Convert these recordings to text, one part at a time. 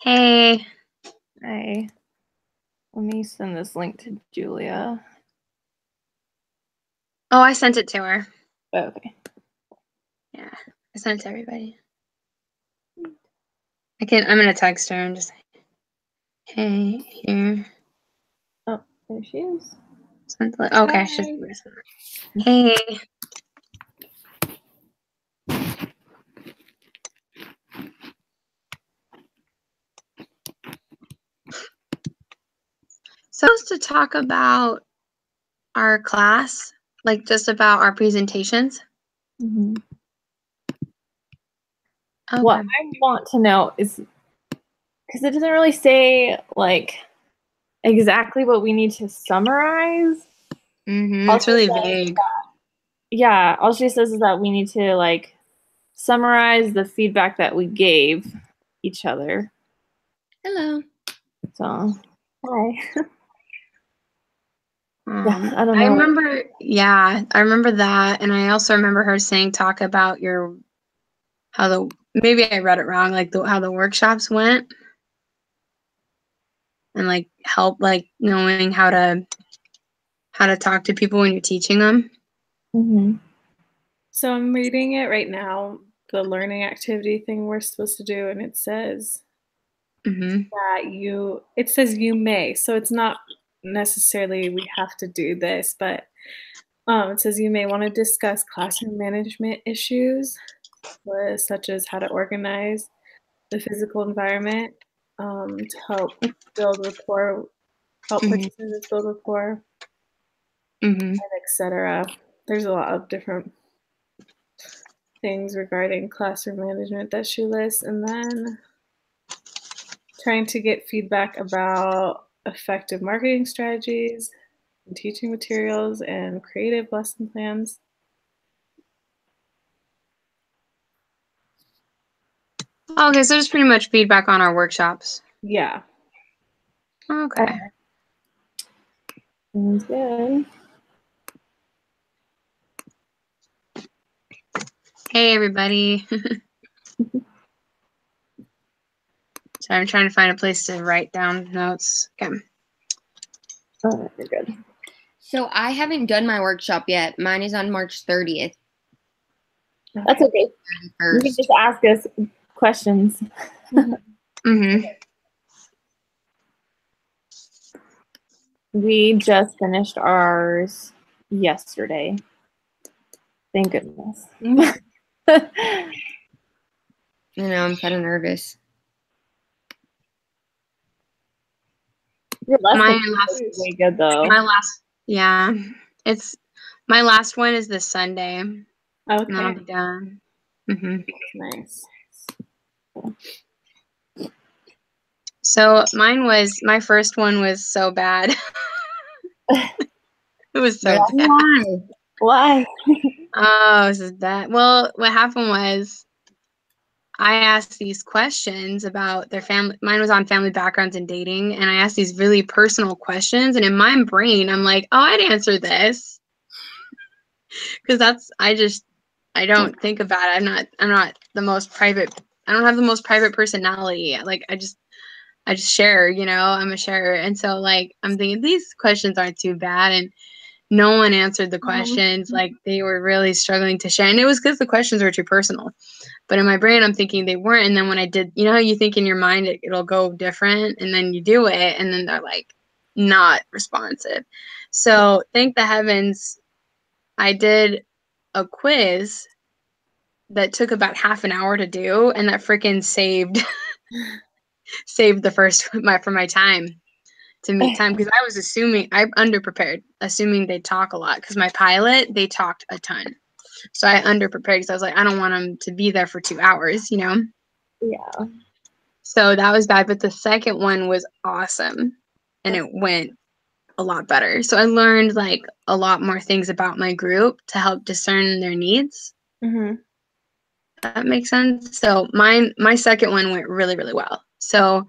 Hey. Hey, let me send this link to Julia. Oh, I sent it to her. Okay. Yeah, I sent it to everybody. I'm gonna text her and just say, hey, here. Oh, there she is. Okay, she's hey. Supposed to talk about our class, like just about our presentations. Mm-hmm. Okay. What I want to know is, because it doesn't really say like exactly what we need to summarize. It's really vague. Yeah, all she says is that we need to like summarize the feedback that we gave each other. Hello. So, hi. Yeah, I don't know. I remember that, and I also remember her saying talk about maybe I read it wrong, like how the workshops went, and like help like knowing how to talk to people when you're teaching them. Mm-hmm. So I'm reading it right now, the learning activity thing we're supposed to do, and it says it says you may. So it's not necessarily we have to do this, but it says you may want to discuss classroom management issues, such as how to organize the physical environment to help build rapport, help participants build rapport, and etc. There's a lot of different things regarding classroom management that she lists, and then trying to get feedback about effective marketing strategies and teaching materials and creative lesson plans. Okay, so just pretty much feedback on our workshops. Yeah. Okay. Sounds good. Hey, everybody. So I'm trying to find a place to write down notes. Okay. Oh, you're good. So I haven't done my workshop yet. Mine is on March 30th. That's okay. You can just ask us questions. We just finished ours yesterday. Thank goodness. I know, I'm kind of nervous. Your lesson is way good though. My last one is this Sunday. Okay. And I'll be done. Nice. So my first one was so bad. It was so bad. Why? Oh, this is bad. Well, what happened was I asked these questions about their family. Mine was on family backgrounds and dating. And I asked these really personal questions. And in my brain, I'm like, oh, I'd answer this. Because I don't think about it. I'm not the most private. I don't have the most private personality. Like, I just share, I'm a sharer. And so like, I'm thinking these questions aren't too bad. And no one answered the questions. Like they were really struggling to share. And it was because the questions were too personal. But in my brain, I'm thinking they weren't. And then when I did, you know how you think in your mind it'll go different and then you do it and then they're like not responsive. So thank the heavens I did a quiz that took about half an hour to do and that freaking saved the first for my time to meet time because I was assuming I'm underprepared, assuming they talk a lot because my pilot, they talked a ton. So I underprepared because I was like, I don't want them to be there for 2 hours, Yeah. So that was bad. But the second one was awesome and it went a lot better. So I learned like a lot more things about my group to help discern their needs. That makes sense. So my second one went really, really well. So,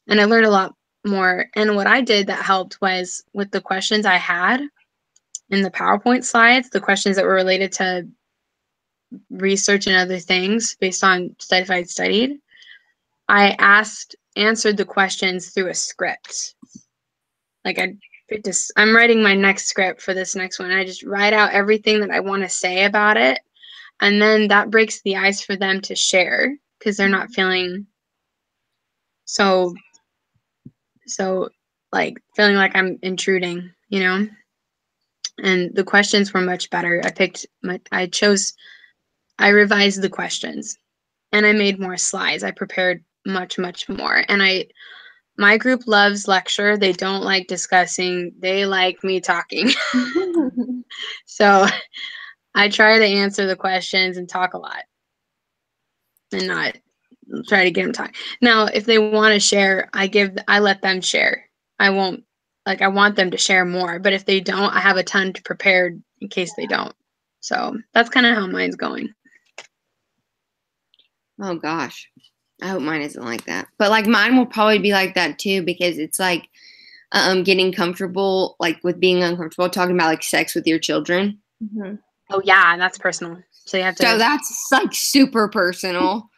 and I learned a lot more. And what I did that helped was with the questions I had in the PowerPoint slides, the questions that were related to research and other things based on stuff I'd studied. I asked answered the questions through a script. Like I'm writing my next script for this next one. I just write out everything that I want to say about it. And then that breaks the ice for them to share because they're not feeling so like feeling like I'm intruding, you know? And the questions were much better. I revised the questions and I made more slides. I prepared much, much more. And my group loves lecture. They don't like discussing. They like me talking. So I try to answer the questions and talk a lot and not try to get them talking. Now, if they want to share, I let them share. I want them to share more, but if they don't, I have a ton prepared in case they don't. So that's kind of how mine's going. Oh gosh. I hope mine isn't like that. But like mine will probably be like that too, because it's like getting comfortable, like with being uncomfortable, talking about like sex with your children. Mm-hmm. Oh yeah, that's personal. So you have to. So that's like super personal.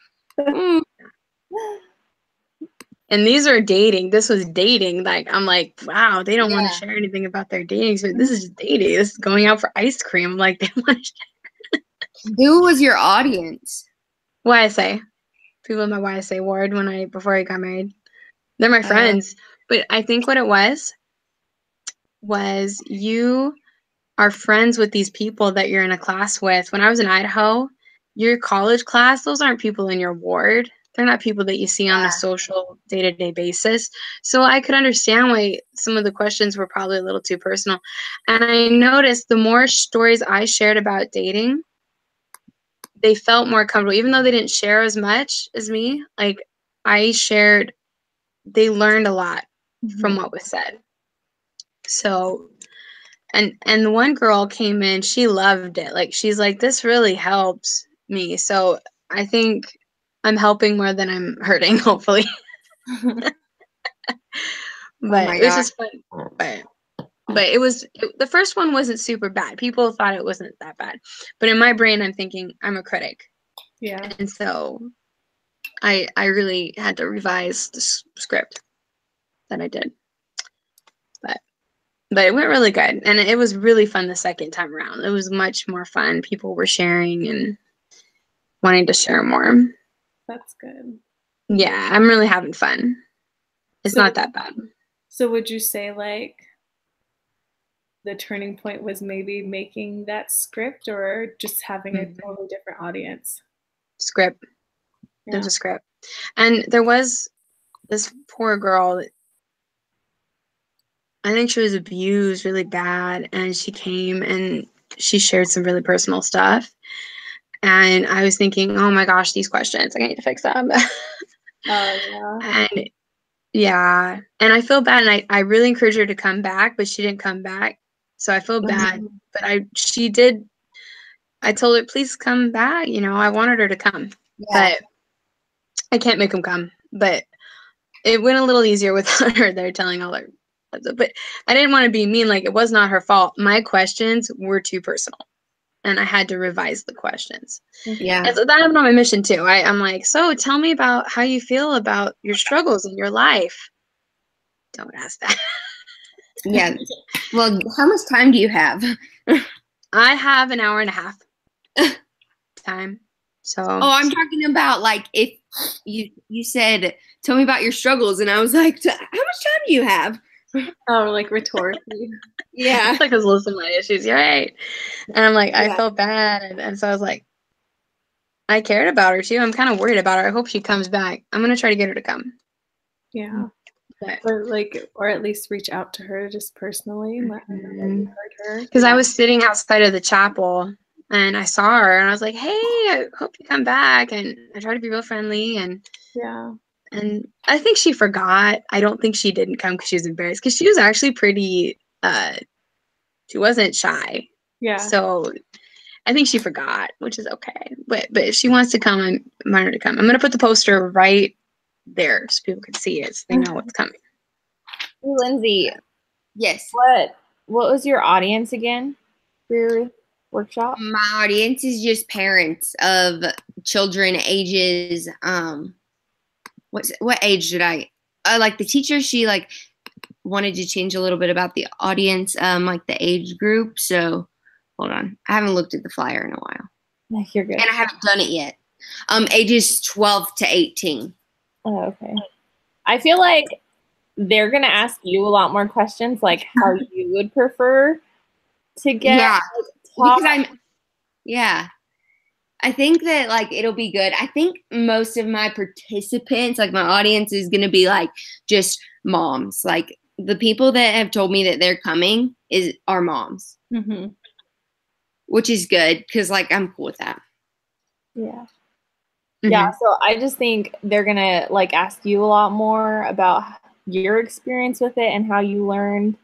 And these are dating. This was dating. Like I'm like, wow, they don't want to share anything about their dating. So this is just dating. This is going out for ice cream. Like they want to share. Who was your audience? YSA. People in my YSA ward before I got married. They're my friends. But I think what it was you are friends with these people that you're in a class with. When I was in Idaho, your college class, those aren't people in your ward. They're not people that you see on a social day-to-day basis. So I could understand why some of the questions were probably a little too personal. And I noticed the more stories I shared about dating, they felt more comfortable, even though they didn't share as much as me. Like they learned a lot from what was said. So, and the one girl came in, she loved it. Like, she's like, this really helps me. So I think I'm helping more than I'm hurting, hopefully. But it was just fun. But the first one wasn't super bad. People thought it wasn't that bad. But in my brain, I'm thinking I'm a critic. Yeah. And so I really had to revise the script that I did. But it went really good. And it was really fun the second time around. It was much more fun. People were sharing and wanting to share more. That's good. Yeah, I'm really having fun. It's not that bad. So would you say like the turning point was maybe making that script or just having a totally different audience? Script. Yeah. There's a script. And there was this poor girl that I think she was abused really bad, and she came and she shared some really personal stuff. And I was thinking, oh my gosh, these questions, I need to fix them. And yeah, and I feel bad, and I really encouraged her to come back, but she didn't come back. So I feel bad, but I told her, please come back. You know, I wanted her to come, but I can't make them come. But it went a little easier without her there telling all her. But I didn't want to be mean. Like, it was not her fault. My questions were too personal, and I had to revise the questions. Yeah. And so that I'm on my mission too. I'm like, so tell me about how you feel about your struggles in your life. Don't ask that. Yeah. Well, how much time do you have? I have an hour and a half time. So. Oh, I'm talking about like if you said, tell me about your struggles, and I was like, how much time do you have? Oh, like rhetorically. Yeah. It's like, I was listening to my issues. You're right. And I'm like, I felt bad. And so I was like, I cared about her too. I'm kind of worried about her. I hope she comes back. I'm going to try to get her to come. Yeah. Or at least reach out to her just personally and let her know that you heard her. Because I was sitting outside of the chapel and I saw her and I was like, hey, I hope you come back. And I tried to be real friendly. And I think she forgot. I don't think she didn't come because she was embarrassed, because she was actually pretty, she wasn't shy. Yeah. So I think she forgot, which is okay. But if she wants to come, I want her to come. I'm going to put the poster right there so people can see it, so they know what's coming. Hey, Lindsay. Yes. What was your audience again for your workshop? My audience is just parents of children ages, what age did I like the teacher, she like wanted to change a little bit about the audience, like the age group. So hold on, I haven't looked at the flyer in a while. No, you're good. And I haven't done it yet. Ages 12 to 18. Oh, okay. I feel like they're gonna ask you a lot more questions, like how you would prefer to get. Yeah, taught. because I think that like it'll be good. I think most of my participants, like my audience, is gonna be like just moms. Like the people that have told me that they're coming are moms, Mm-hmm. which is good because like I'm cool with that. Yeah. Mhm. Yeah, so I just think they're gonna like ask you a lot more about your experience with it and how you learned,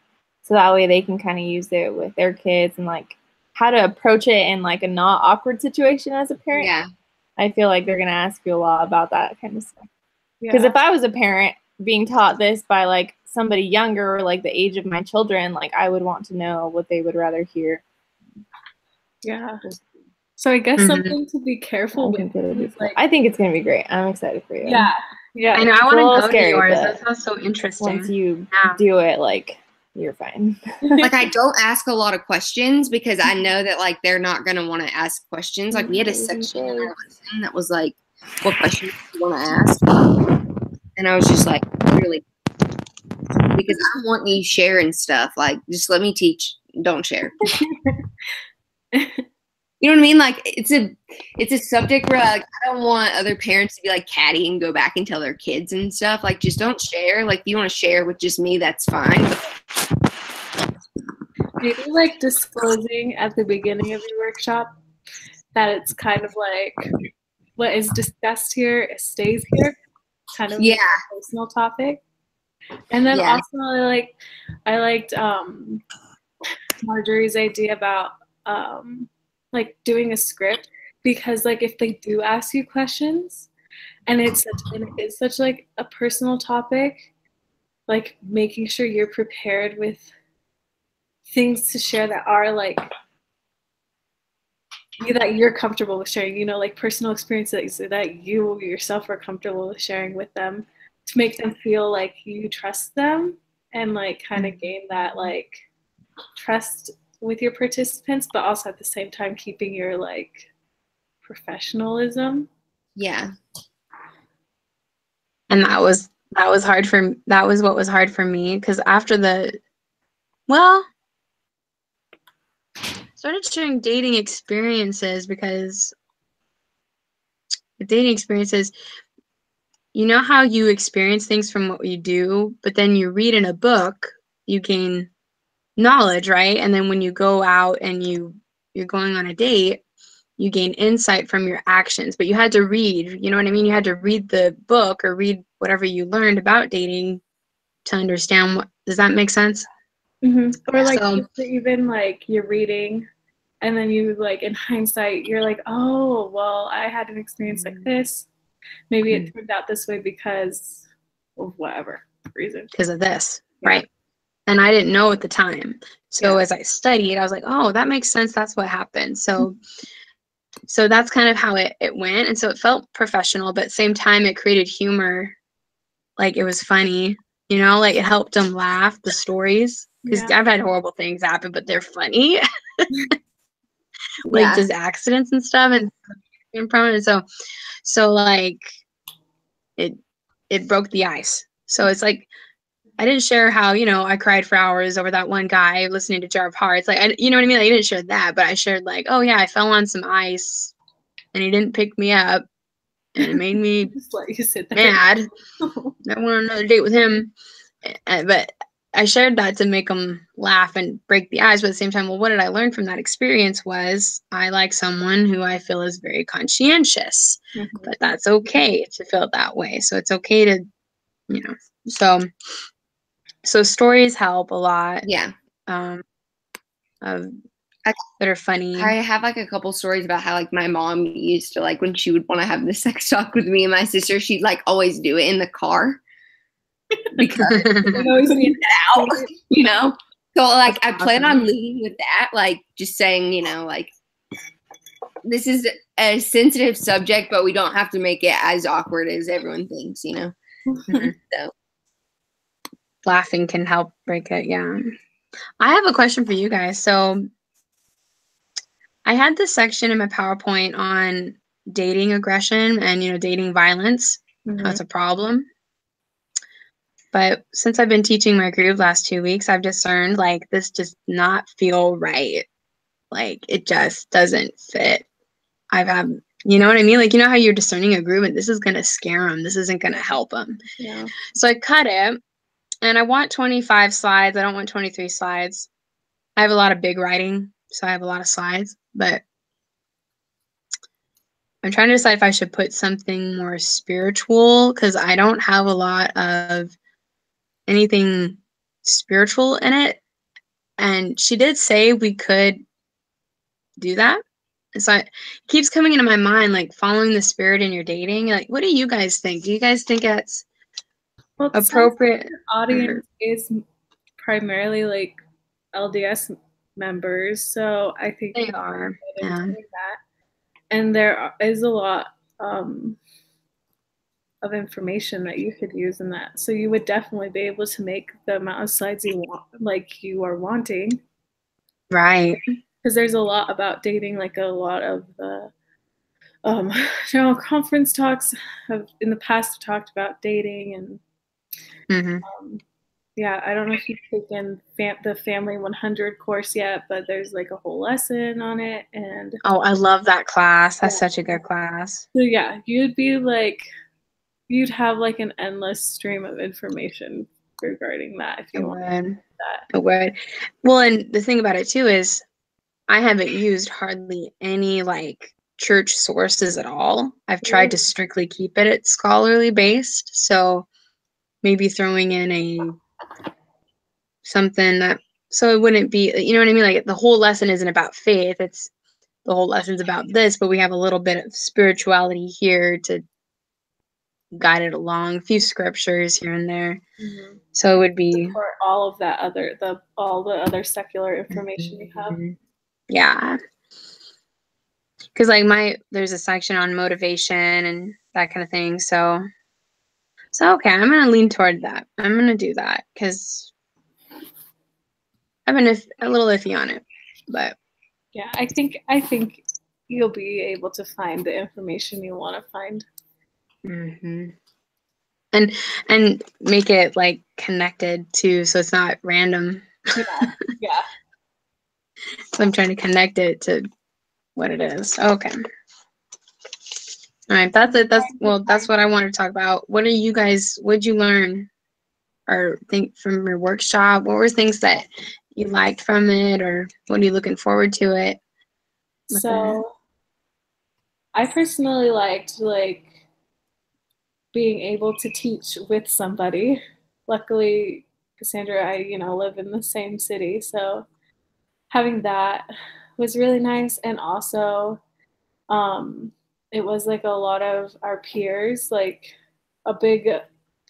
so that way they can kind of use it with their kids and like how to approach it in like a not awkward situation as a parent. Yeah. I feel like they're gonna ask you a lot about that kind of stuff. Yeah. Because if I was a parent being taught this by like somebody younger or like the age of my children, like I would want to know what they would rather hear. Yeah. So I guess Mhm. something to be careful with. Like, I think it's gonna be great. I'm excited for you. yeah. Yeah. I know. I It's a want little to go scary, to yours. but That sounds so interesting. once you Yeah. do it, like you're fine. Like I don't ask a lot of questions because I know that like they're not gonna want to ask questions. Like we had a section in our lesson that was like, what questions do you want to ask? And I was just like, really, because I don't want you sharing stuff. Like just let me teach. Don't share. You know what I mean? Like it's a subject where like I don't want other parents to be like catty and go back and tell their kids and stuff. Like just don't share. Like if you want to share with just me, that's fine. Maybe like disclosing at the beginning of your workshop that it's kind of like what is discussed here stays here, kind of Yeah. a personal topic. And then Yeah. also I liked Marjorie's idea about like doing a script, because like if they do ask you questions and it's such like a personal topic, like making sure you're prepared with things to share that are like that you're comfortable with sharing, you know, like personal experiences that you yourself are comfortable with sharing with them, to make them feel like you trust them and like kind of gain that like trust with your participants, but also at the same time keeping your like professionalism. Yeah. And that was what was hard for me, because after started sharing dating experiences, because with dating experiences, you know how you experience things from what you do, but then you read in a book, you gain knowledge, right? And then when you go out and you're going on a date, you gain insight from your actions. But you had to read, you know what I mean? You had to read the book or read whatever you learned about dating to understand what. Does that make sense? Mm-hmm. Or like So, just even like you're reading and then you like in hindsight you're like, oh well, I had an experience like this, maybe it turned out this way because of whatever reason, because of this, Yeah. right? And I didn't know at the time. So as I studied, I was like, oh, that makes sense. That's what happened. So that's kind of how it went. And so it felt professional, but at the same time, it created humor. Like it was funny, you know, like it helped them laugh, the stories. Because Yeah. I've had horrible things happen, but they're funny. Like Yeah. just accidents and stuff. And so like it broke the ice. So it's like, I didn't share how, you know, I cried for hours over that one guy listening to Jar of Hearts. Like, you know what I mean? Like, I didn't share that, but I shared like, oh yeah, I fell on some ice and he didn't pick me up and it made me Just let you sit there. mad. I went on another date with him. But I shared that to make them laugh and break the ice. But at the same time, well, what did I learn from that experience was I like someone who I feel is very conscientious, but that's okay to feel that way. So it's okay to, you know, so stories help a lot. Yeah. That are funny. I have like a couple stories about how like my mom used to, like when she would want to have the sex talk with me and my sister, she'd like always do it in the car because always get out, you know. So like I plan on leading with that, like just saying, you know, like this is a sensitive subject, but we don't have to make it as awkward as everyone thinks, you know. So laughing can help break it. Yeah. I have a question for you guys. So I had this section in my PowerPoint on dating aggression and, dating violence. How it's a problem. But since I've been teaching my group last 2 weeks, I've discerned like this does not feel right. Like it just doesn't fit. You know what I mean? Like, how you're discerning a group and this is going to scare them. This isn't going to help them. Yeah. So I cut it and I want 25 slides. I don't want 23 slides. I have a lot of big writing, so I have a lot of slides, but I'm trying to decide if I should put something more spiritual because I don't have a lot of anything spiritual in it. And she did say we could do that. And so it keeps coming into my mind, like following the spirit in your dating. Like, what do you guys think? Do you guys think it's appropriate? Your audience is primarily like LDS members, so I think they are. Yeah. That. And there is a lot of information that you could use in that. So you would definitely be able to make the amount of slides you want, like you are wanting. Right. Because there's a lot about dating, like a lot of the general conference talks have in the past talked about dating and yeah, I don't know if you've taken the Family 100 course yet, but there's like a whole lesson on it. And oh, I love that class. That's such a good class. So yeah, you'd have like an endless stream of information regarding that if you wanted that. It would. Well, and the thing about it too is I haven't used hardly any like church sources at all. I've tried to strictly keep it at scholarly based. So maybe throwing in something that, so it wouldn't be, you know what I mean? Like the whole lesson isn't about faith. It's the whole lesson's about this, but we have a little bit of spirituality here to guide it along, a few scriptures here and there. So it would be for all of that all the other secular information you have. Yeah. Because like there's a section on motivation and that kind of thing. So okay, I'm gonna lean toward that. I'm gonna do that because I've been a little iffy on it, but yeah, I think you'll be able to find the information you want to find. And make it like connected too, so it's not random. Yeah. So I'm trying to connect it to what it is. Okay. All right, that's it. That's what I wanted to talk about. What'd you learn or think from your workshop? What were things that you liked from it, or what are you looking forward to it? So I personally liked being able to teach with somebody. Luckily, Cassandra, I live in the same city, so having that was really nice. And also it was like a lot of our peers, like a big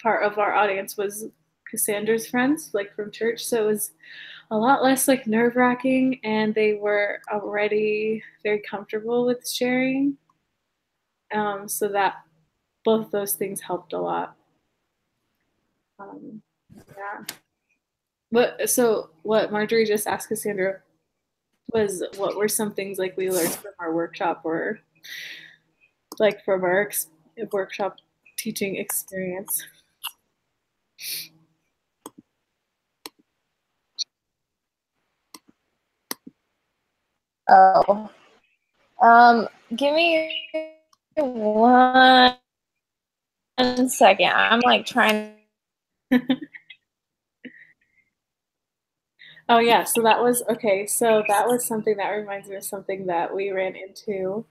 part of our audience was Cassandra's friends, like from church, so it was a lot less like nerve-wracking, and they were already very comfortable with sharing, so that both those things helped a lot. Yeah. But so what Marjorie just asked Cassandra was, what were some things like we learned from our workshop, or like from our workshop teaching experience? Oh, give me 1 second. I'm like trying. Oh yeah, so that was okay. So that was something that reminds me of something that we ran into.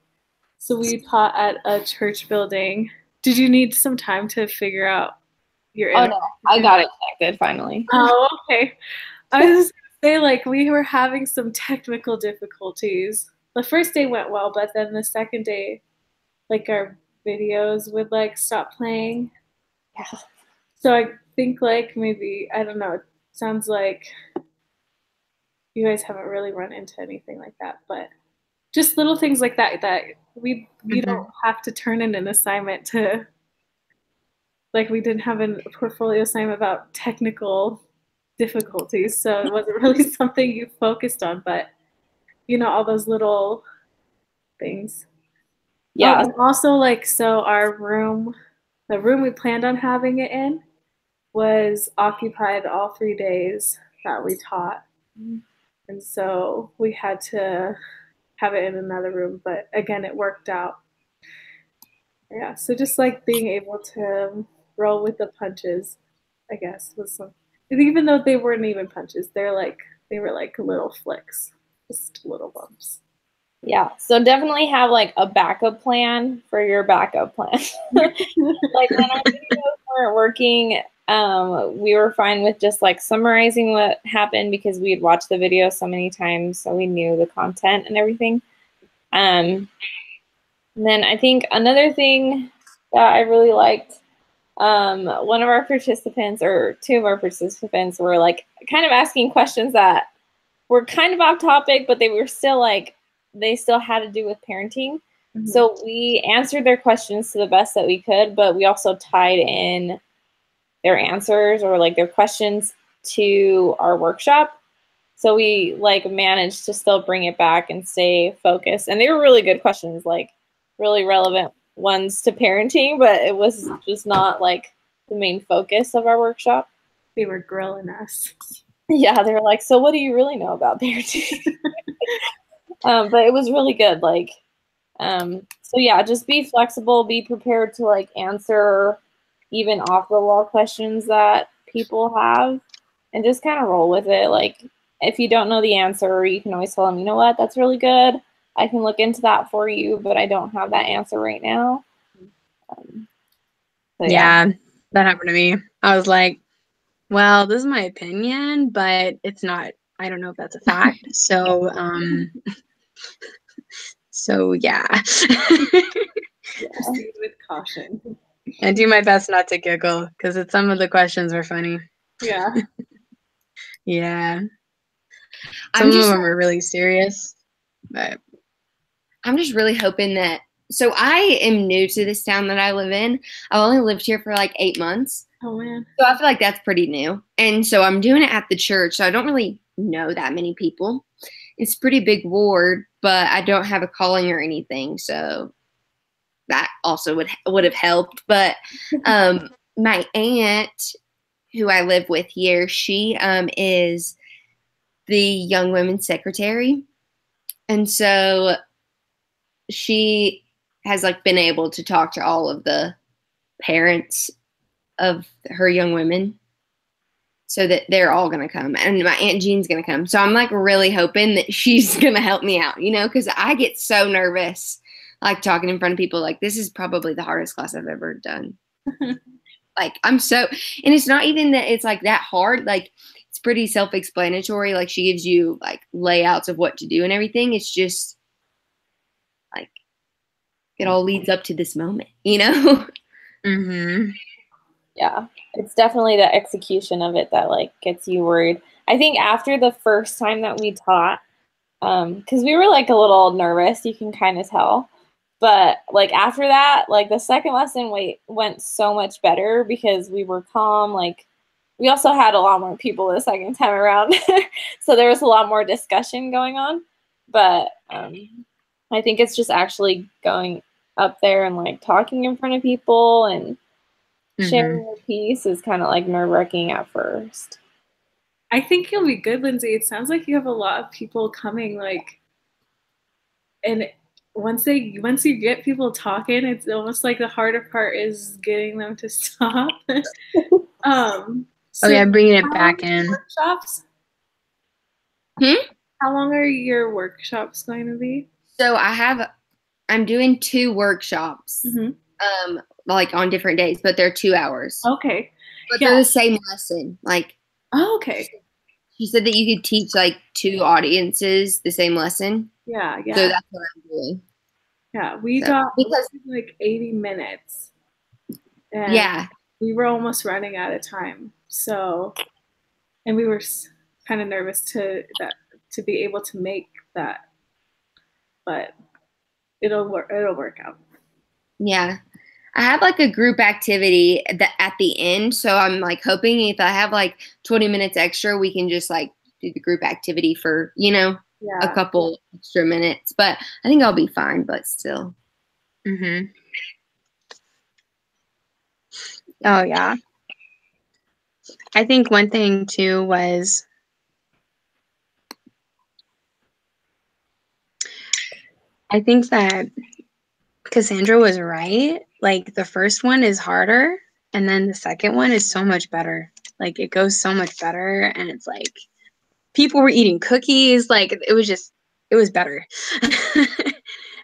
So we taught at a church building. Did you need some time to figure out your? Oh no, I got it connected finally. Oh, okay. I was just gonna say, like, we were having some technical difficulties. The first day went well, but then the second day, like, our videos would like stop playing. Yeah. So I think like maybe, I don't know, it sounds like you guys haven't really run into anything like that, but just little things like that we don't have to turn in an assignment to like we didn't have a portfolio assignment about technical difficulties, so it wasn't really something you focused on, but all those little things. Yeah. And also, like, so the room we planned on having it in was occupied all 3 days that we taught. And so we had to have it in another room, but again, it worked out. Yeah, so just like being able to roll with the punches, I guess, was some. Even though they weren't even punches, they were like little flicks, just little bumps. Yeah. So definitely have like a backup plan for your backup plan. Like when our videos weren't working, we were fine with just like summarizing what happened because we had watched the video so many times, so we knew the content and everything. And then I think another thing that I really liked, one of our participants or two of our participants were like kind of asking questions that were kind of off topic, but they were still like, they still had to do with parenting. Mm-hmm. So we answered their questions to the best that we could, but we also tied in their answers or like their questions to our workshop. So we like managed to still bring it back and stay focused. And they were really good questions, like really relevant ones to parenting, but it was just not like the main focus of our workshop. They were grilling us. Yeah, they were like, so what do you really know about parenting? But it was really good. Like, so yeah, just be flexible, be prepared to like answer even off the wall questions that people have and just kind of roll with it. Like if you don't know the answer, you can always tell them, you know what, that's really good. I can look into that for you, but I don't have that answer right now. Yeah, that happened to me. I was like, well, this is my opinion, but it's not, I don't know if that's a fact. So, so yeah. Proceed with caution. I do my best not to giggle because some of the questions are funny. Yeah. Yeah. Some of them are really serious, but I'm just really hoping that. So I am new to this town that I live in. I've only lived here for like 8 months. Oh man. So I feel like that's pretty new. And so I'm doing it at the church. So I don't really know that many people. It's a pretty big ward, but I don't have a calling or anything. So that also would have helped. But my aunt, who I live with here, she is the young women's secretary. And so she has like been able to talk to all of the parents of her young women so that they're all going to come. And my Aunt Jean's going to come. So I'm like really hoping that she's going to help me out, because I get so nervous, like talking in front of people. Like this is probably the hardest class I've ever done. Like and it's not even that it's like that hard. Like it's pretty self-explanatory. Like she gives you like layouts of what to do and everything. It's just like, it all leads up to this moment, Mm-hmm. Yeah, it's definitely the execution of it that like gets you worried. I think after the first time that we taught, because we were like a little nervous, you can kind of tell. But like after that, like the second lesson went so much better because we were calm. Like we also had a lot more people the second time around, so there was a lot more discussion going on. But I think it's just actually going up there and like talking in front of people and sharing your piece is kind of like nerve-wracking at first. I think you'll be good, Lindsay. It sounds like you have a lot of people coming, like, and once you get people talking, it's almost like the harder part is getting them to stop. So yeah, bringing it back in. Workshops? How long are your workshops going to be? So I'm doing 2 workshops, like on different days, but they're 2 hours. Okay. But they're the same lesson. Like, oh, okay. She said that you could teach like 2 audiences the same lesson. Yeah. So that's what I'm doing. Yeah, we got like 80 minutes. And yeah. We were almost running out of time. So, and we were kind of nervous to be able to make that, but it'll work out. Yeah. I have like a group activity that at the end. So I'm like hoping if I have like 20 minutes extra, we can just like do the group activity for, you know, a couple extra minutes. But I think I'll be fine, but still. Mm-hmm. Oh, yeah. I think one thing too was I think that Cassandra was right. Like the first one is harder and then the second one is so much better. Like it goes so much better and it's like people were eating cookies. Like it was better.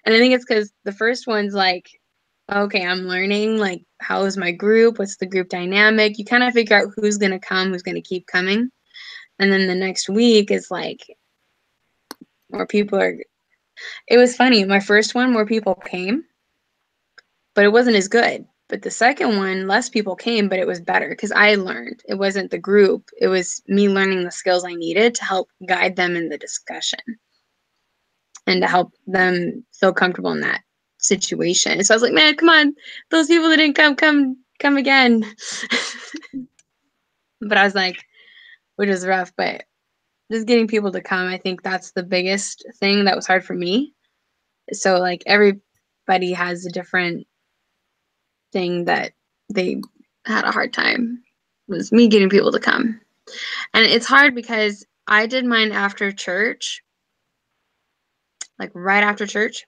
And I think it's because the first one's like, okay, I'm learning, like, how is my group? What's the group dynamic? You kind of figure out who's going to come, who's going to keep coming. And then the next week is like, more people are, it was funny. My first one, more people came, but it wasn't as good. But the second one, less people came, but it was better because I learned. It wasn't the group. It was me learning the skills I needed to help guide them in the discussion and to help them feel comfortable in that situation. So I was like, man, come on, those people that didn't come again. But I was like, which is rough, but just getting people to come, I think that's the biggest thing that was hard for me. So like everybody has a different thing that they had a hard time, was me getting people to come. And it's hard because I did mine after church, like right after church,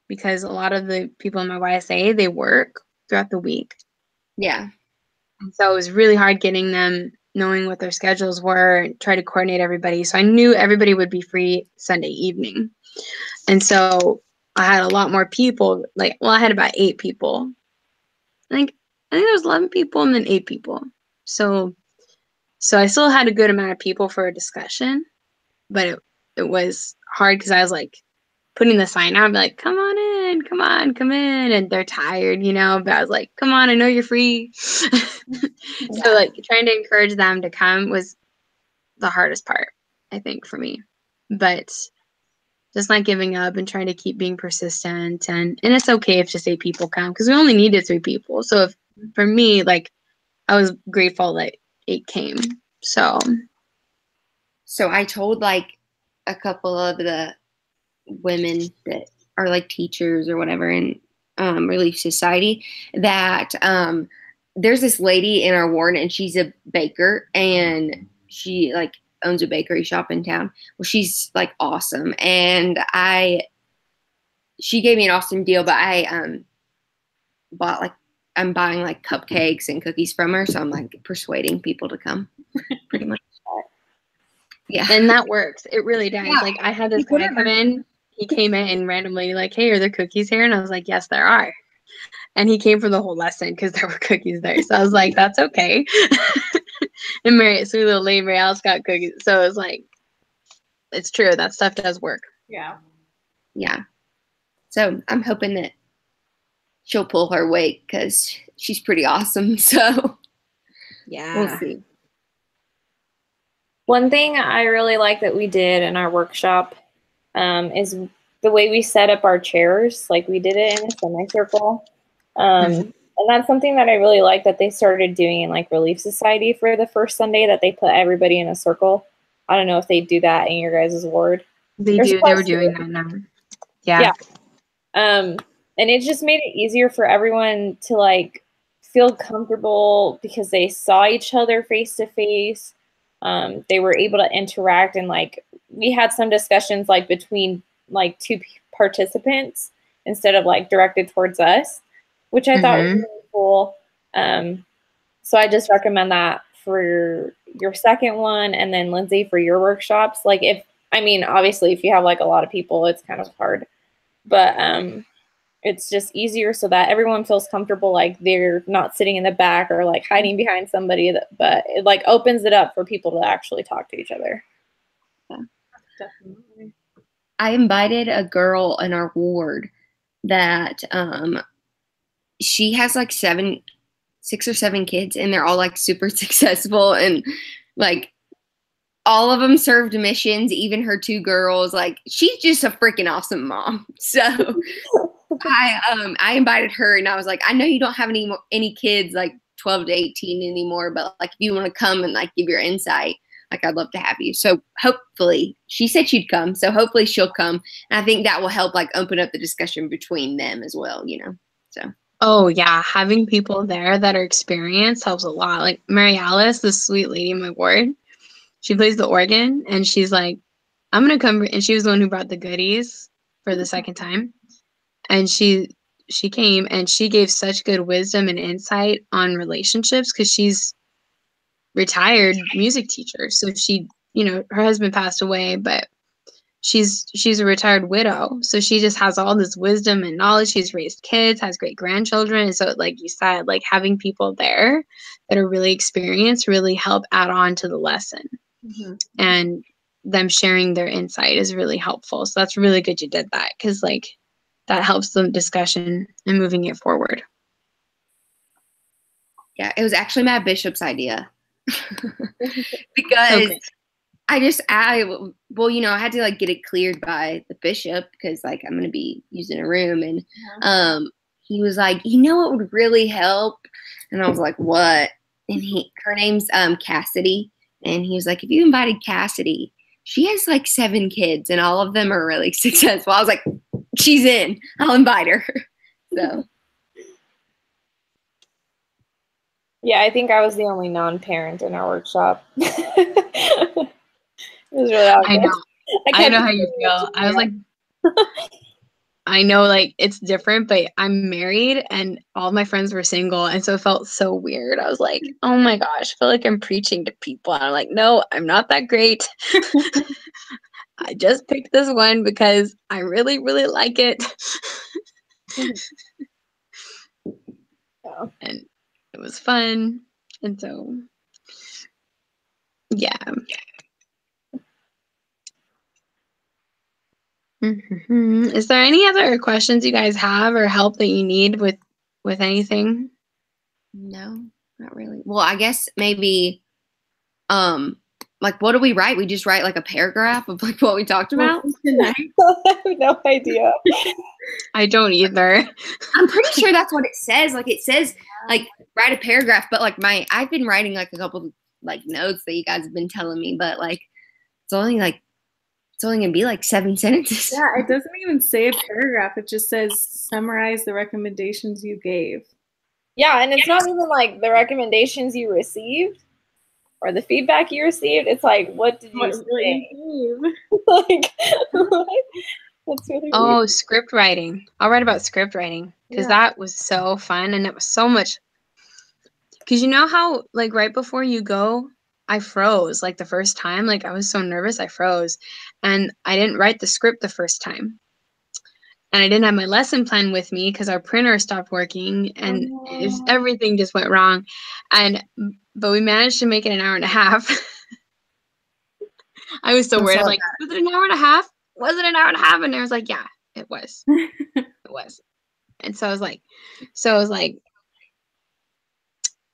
because a lot of the people in my YSA, they work throughout the week. Yeah. And so it was really hard getting them, knowing what their schedules were, and try to coordinate everybody. So I knew everybody would be free Sunday evening. And so I had a lot more people, like, well, I had about 8 people. I think there was 11 people and then 8 people. So I still had a good amount of people for a discussion, but it was hard because I was like putting the sign out, like, come on in, come in. And they're tired, you know, but I was like, come on, I know you're free. So like trying to encourage them to come was the hardest part, I think, for me. But just not giving up and trying to keep being persistent. And it's okay if just 8 people come because we only needed 3 people. So if, for me, like, I was grateful that 8 came. So I told like a couple of the women that are like teachers or whatever in Relief Society that there's this lady in our ward and she's a baker and she like owns a bakery shop in town. Well, she's like awesome. And she gave me an awesome deal, but I I'm buying like cupcakes and cookies from her. So I'm like persuading people to come pretty much. Yeah. And that works. It really does. Yeah. Like I had this guy come in, he came in and randomly like, hey, are there cookies here? And I was like, yes, there are. And he came for the whole lesson because there were cookies there. So I was like, that's okay. And sweet little lady Mary Alice got cookies. So it was like, it's true. That stuff does work. Yeah. Yeah. So I'm hoping that she'll pull her weight because she's pretty awesome. So yeah, we'll see. One thing I really like that we did in our workshop is the way we set up our chairs. Like we did it in a semicircle. And that's something that I really like that they started doing in like Relief Society for the first Sunday, that they put everybody in a circle. I don't know if they do that in your guys' ward. They do. They were doing that now. Yeah. And it just made it easier for everyone to like feel comfortable because they saw each other face to face. They were able to interact and like we had some discussions like between like 2 participants instead of like directed towards us, which I thought was really cool. So I just recommend that for your second one, and then Lindsay for your workshops. Like obviously if you have like a lot of people, it's kind of hard, but it's just easier so that everyone feels comfortable, like they're not sitting in the back or like hiding behind somebody, but it like opens it up for people to actually talk to each other. Yeah. Definitely. I invited a girl in our ward that she has like 6 or 7 kids and they're all like super successful and like all of them served missions, even her 2 girls. Like she's just a freaking awesome mom. So I invited her, and I was like, I know you don't have any kids like 12 to 18 anymore, but like if you want to come and like give your insight, like I'd love to have you. So hopefully, she said she'd come, so hopefully she'll come, and I think that will help like open up the discussion between them as well, you know. So. Oh yeah, having people there that are experienced helps a lot. Like Mary Alice, this sweet lady in my ward, she plays the organ, and she's like, I'm gonna come, and she was the one who brought the goodies for the second time, and she came and she gave such good wisdom and insight on relationships because she's retired music teacher. So she, you know, her husband passed away, but she's a retired widow. So she just has all this wisdom and knowledge. She's raised kids, has great grandchildren. And so like you said, like having people there that are really experienced really help add on to the lesson. Mm-hmm. And them sharing their insight is really helpful. So that's really good you did that, because like that helps the discussion and moving it forward. Yeah, it was actually my bishop's idea. Because okay. Well, you know, I had to like get it cleared by the bishop because like I'm going to be using a room, and he was like, you know what would really help? And I was like, what? And her name's Cassidy, and he was like, if you invited Cassidy, she has like 7 kids and all of them are really successful. I was like, she's in. I'll invite her. So. Yeah, I think I was the only non-parent in our workshop. It was really awkward. I know how you feel. I was like, I know like it's different, but I'm married and all my friends were single. And so it felt so weird. I was like, oh my gosh, I feel like I'm preaching to people. And I'm like, no, I'm not that great. I just picked this one because I really, really like it. And it was fun. And so, yeah. Mm-hmm. Is there any other questions you guys have or help that you need with anything? No, not really. Well, I guess maybe, like, what do we write? We just write like a paragraph of like what we talked about tonight. I have no idea. I don't either. I'm pretty sure that's what it says. Like it says like write a paragraph, but like I've been writing like a couple of like notes that you guys have been telling me, but like it's only gonna be like 7 sentences. Yeah, it doesn't even say a paragraph. It just says summarize the recommendations you gave. Yeah, and it's not even like the recommendations you received or the feedback you received. It's like, what did you say? Like, that's really weird. Script writing. I'll write about script writing because that was so fun, and it was so much. Because you know how like right before you go, I froze like the first time. Like I was so nervous, I froze, and I didn't write the script the first time. And I didn't have my lesson plan with me because our printer stopped working, and everything just went wrong. But we managed to make it an hour and a half. I was so worried. I'm like, was it an hour and a half? Was it an hour and a half? And I was like, yeah, it was. It was. And so I was like,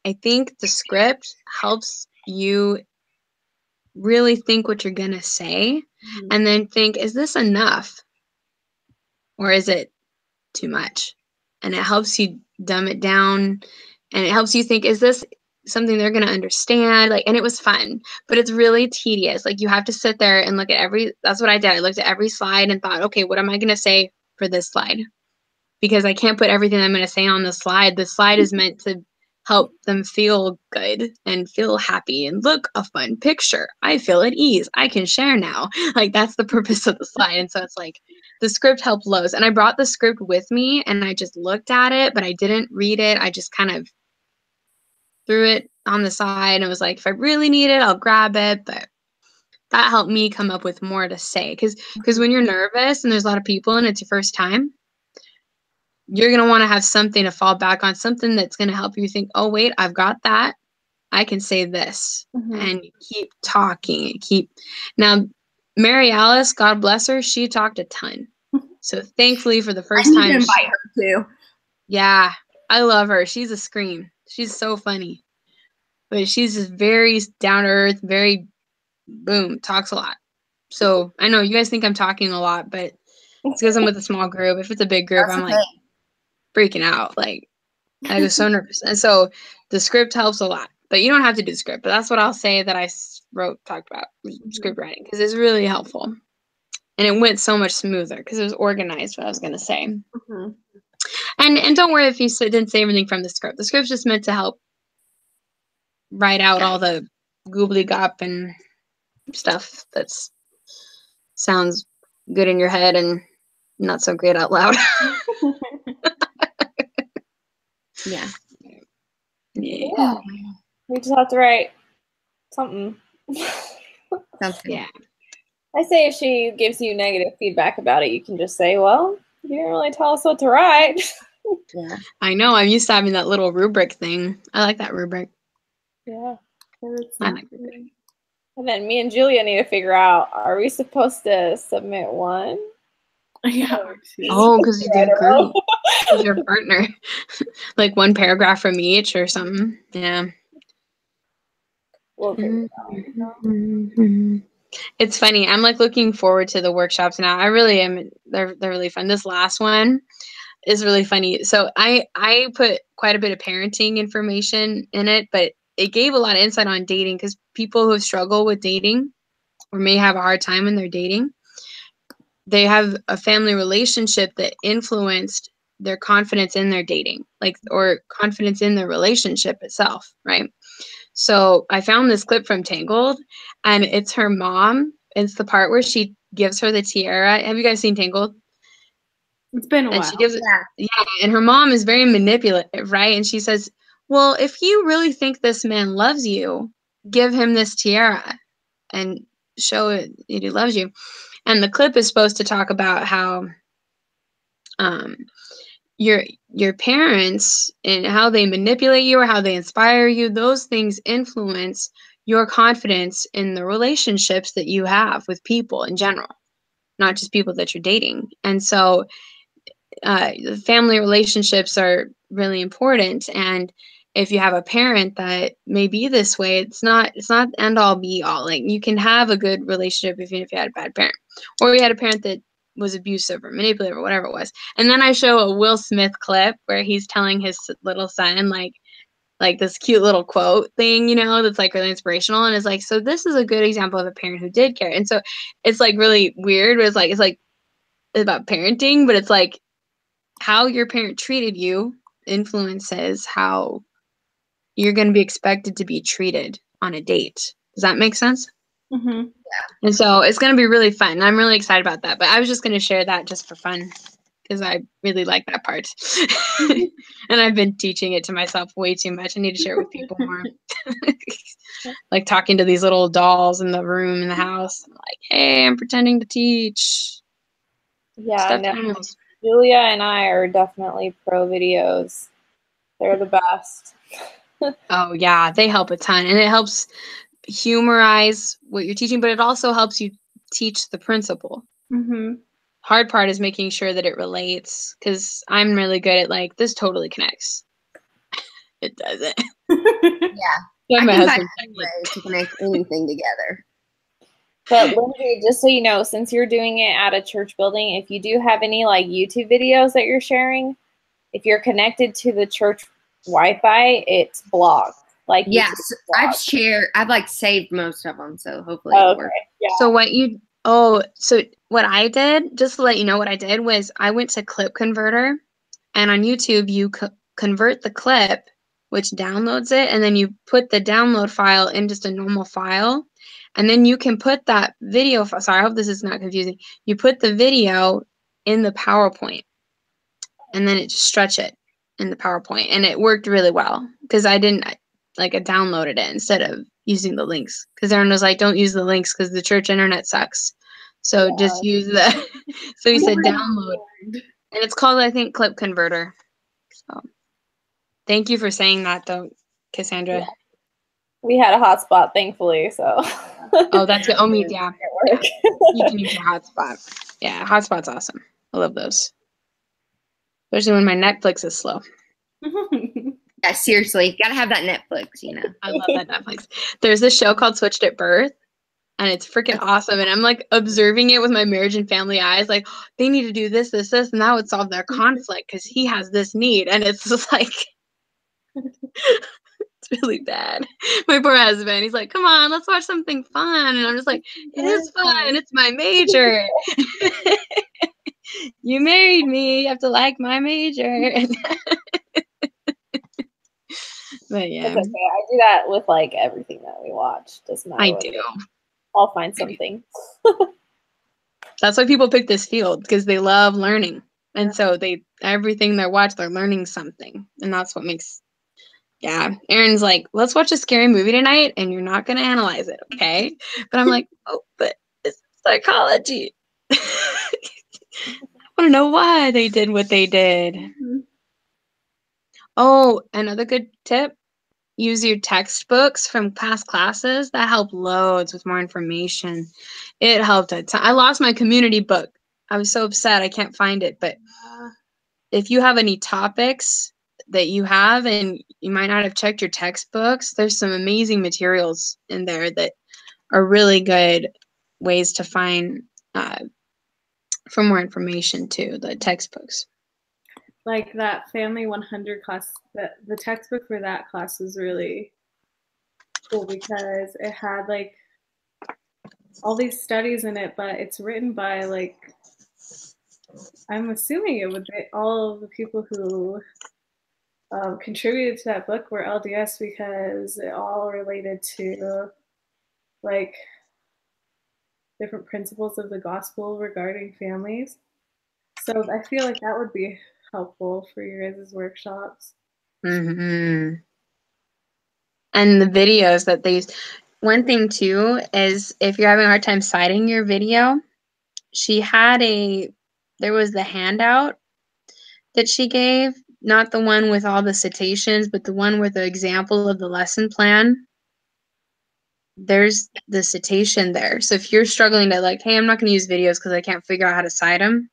I think the script helps you really think what you're going to say, and then think, is this enough? Or is it too much? And it helps you dumb it down, and it helps you think, is this something they're going to understand? Like, and it was fun, but it's really tedious. Like you have to sit there and look at that's what I did. I looked at every slide and thought, okay, what am I going to say for this slide? Because I can't put everything I'm going to say on the slide. The slide is meant to help them feel good and feel happy and look a fun picture. I feel at ease. I can share now. Like that's the purpose of the slide. And so it's like the script helped loads. And I brought the script with me and I just looked at it, but I didn't read it. I just kind of threw it on the side and was like, if I really need it, I'll grab it. But that helped me come up with more to say. Because when you're nervous and there's a lot of people and it's your first time, you're going to want to have something to fall back on, something that's going to help you think, oh, wait, I've got that. I can say this. And keep talking. Now, Mary Alice, God bless her, she talked a ton. So thankfully for the first time. I need to invite her too. Yeah, I love her. She's a scream. She's so funny. But she's just very down to earth, very boom, talks a lot. So I know you guys think I'm talking a lot, but it's because I'm with a small group. If it's a big group, I'm like freaking out. Like, I was so nervous. And so the script helps a lot. But you don't have to do the script. But that's what I'll say that I talked about script writing, because it's really helpful. And it went so much smoother because it was organized, what I was going to say. Mm-hmm. And don't worry if you didn't say everything from the script. The script's just meant to help write out all the gobbly-gop and stuff that sounds good in your head and not so great out loud. Yeah. Yeah. We just have to write something. Yeah. I say if she gives you negative feedback about it, you can just say, well, you didn't really tell us what to write. Yeah. I know. I'm used to having that little rubric thing. I like that rubric. Yeah. I like rubric. And then me and Julia need to figure out, are we supposed to submit one? Yeah. Oh, because you're group. Because your partner. Like one paragraph from each or something. Yeah. We'll figure it out. Mm-hmm. It's funny. I'm like looking forward to the workshops now. I really am. They're really fun. This last one is really funny. So I put quite a bit of parenting information in it, but it gave a lot of insight on dating, because people who struggle with dating or may have a hard time when they're dating, they have a family relationship that influenced their confidence in their dating, like, or confidence in their relationship itself, right? So I found this clip from Tangled, and it's her mom. It's the part where she gives her the tiara. Have you guys seen Tangled? It's been a while. She gives and her mom is very manipulative, right? And she says, well, if you really think this man loves you, give him this tiara and show it that he loves you. And the clip is supposed to talk about how your parents and how they manipulate you or how they inspire you, those things influence your confidence in the relationships that you have with people in general, not just people that you're dating. And so the family relationships are really important. And if you have a parent that may be this way, it's not end all be all. Like, you can have a good relationship even if you had a bad parent, or you had a parent that was abusive or manipulative or whatever it was. And then I show a Will Smith clip where he's telling his little son like this cute little quote thing, that's like really inspirational. And it's like, so this is a good example of a parent who did care. And so it's like really weird, but it's like about parenting, but it's like how your parent treated you influences how you're going to be expected to be treated on a date. Does that make sense? Mm-hmm. Yeah. And so it's going to be really fun. I'm really excited about that. But I was just going to share that just for fun, because I really like that part. And I've been teaching it to myself way too much. I need to share it with people more. Like talking to these little dolls in the room in the house. I'm like, hey, I'm pretending to teach. Yeah, I know. Julia and I are definitely pro videos. They're the best. Oh, yeah. They help a ton. And it helps humorize what you're teaching, but it also helps you teach the principle. Mm-hmm. Hard part is making sure that it relates, because I'm really good at like, this totally connects. It doesn't. Yeah. I think that's a way to connect anything together. But Lindsay, just so you know, since you're doing it at a church building, if you do have any like YouTube videos that you're sharing, if you're connected to the church Wi-Fi, it's blocked. Like, yes, I've like saved most of them, so hopefully it'll work. Yeah. So what I did, just to let you know, what I did was I went to Clip Converter, and on YouTube you convert the clip, which downloads it, and then you put the download file in just a normal file, and then you can put that video. Sorry, I hope this is not confusing. You put the video in the PowerPoint, and then it just stretch it in the PowerPoint, and it worked really well, because I downloaded it instead of using the links, because everyone was like, don't use the links because the church internet sucks. So just use the, so he said download, and it's called, I think, Clip Converter. So thank you for saying that though, Cassandra. Yeah. We had a hotspot, thankfully, so. Oh, that's good. Oh, yeah. You can use your hotspot. Yeah, hotspot's awesome. I love those. Especially when my Netflix is slow. Yeah, seriously. Gotta have that Netflix, I love that Netflix. There's this show called Switched at Birth. and it's freaking awesome. And I'm like observing it with my marriage and family eyes, like they need to do this, this, this, and that would solve their conflict because he has this need. And it's just like, it's really bad. My poor husband, he's like, come on, let's watch something fun. And I'm just like, it is fun. It's my major. You married me. You have to like my major. But yeah, That's okay. I do that with like everything that we watch. Doesn't matter. I what do. it is. I'll find something. That's why people pick this field, because they love learning. And so everything they watch, they're learning something. And that's what makes, Aaron's like, let's watch a scary movie tonight and you're not going to analyze it. Okay. But I'm like, oh, but it's psychology. I want to know why they did what they did. Oh, another good tip. Use your textbooks from past classes. That helped loads with more information. It helped a ton. I lost my community book. I was so upset I can't find it. But if you have any topics that you have and you might not have checked your textbooks, there's some amazing materials in there that are really good ways to find for more information too, the textbooks. Like that Family 100 class, the textbook for that class was really cool because it had like all these studies in it, but it's written by like, I'm assuming it would be all of the people who contributed to that book were LDS because it all related to like different principles of the gospel regarding families. So I feel like that would be helpful for your guys' workshops. Mm-hmm. And the videos that they use. One thing too is if you're having a hard time citing your video, there was the handout that she gave, not the one with all the citations, but the one with the example of the lesson plan. There's the citation there. So if you're struggling to like, hey, I'm not going to use videos because I can't figure out how to cite them,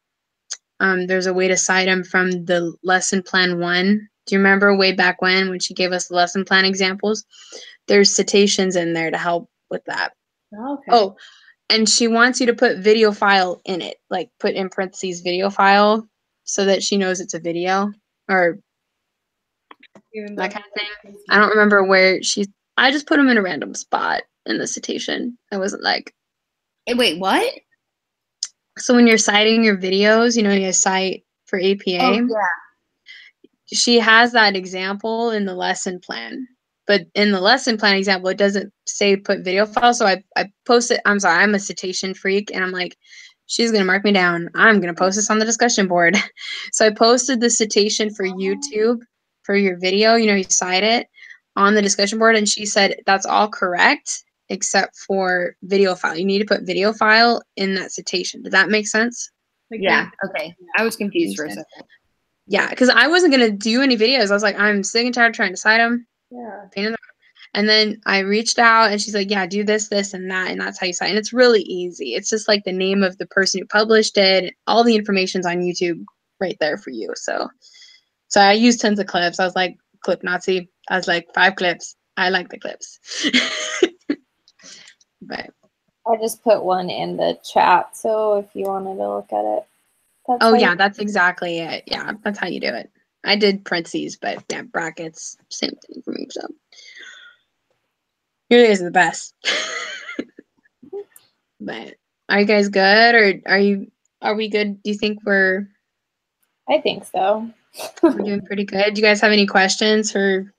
there's a way to cite them from the lesson plan 1. Do you remember way back when she gave us the lesson plan examples? There's citations in there to help with that. Okay. Oh, and she wants you to put video file in it, like put in parentheses video file so that she knows it's a video or that kind of thing. I don't remember where I just put them in a random spot in the citation. I wasn't like. Wait, what? So when you're citing your videos, you cite for APA. Oh, yeah. She has that example in the lesson plan. But in the lesson plan example, it doesn't say put video file. So I posted, I'm sorry, I'm a citation freak. And I'm like, she's going to mark me down. I'm going to post this on the discussion board. So I posted the citation for YouTube for your video. You cite it on the discussion board. And she said, that's all correct, except for video file. You need to put video file in that citation. Did that make sense? Yeah. Okay. I was confused for a second. Yeah, because I wasn't going to do any videos. I was like, I'm sick and tired of trying to cite them. Yeah. Pain in the. And then I reached out and she's like, yeah, do this, this, and that. And that's how you cite. And it's really easy. It's just like the name of the person who published it. All the information's on YouTube right there for you. So I used tons of clips. I was like, clip Nazi. I was like, 5 clips. I like the clips. But I just put one in the chat. So if you wanted to look at it. That's exactly it. Yeah, that's how you do it. I did parentheses, but yeah, brackets, same thing for me. So you guys are the best. But are you guys good, or are we good? Do you think I think so. we're doing pretty good? Do you guys have any questions for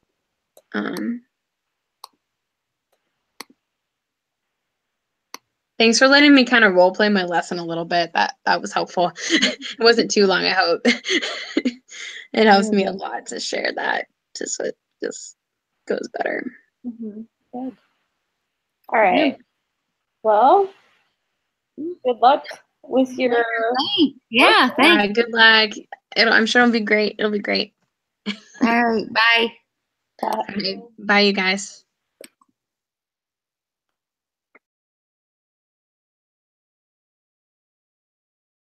Thanks for letting me kind of role play my lesson a little bit. That was helpful. It wasn't too long, I hope. It helps me a lot to share that, just so it just goes better. Mm-hmm. Good. All right. Well, good luck with your. Yeah, thanks. Good luck. I'm sure it'll be great. It'll be great. All right. Bye. Bye, you guys.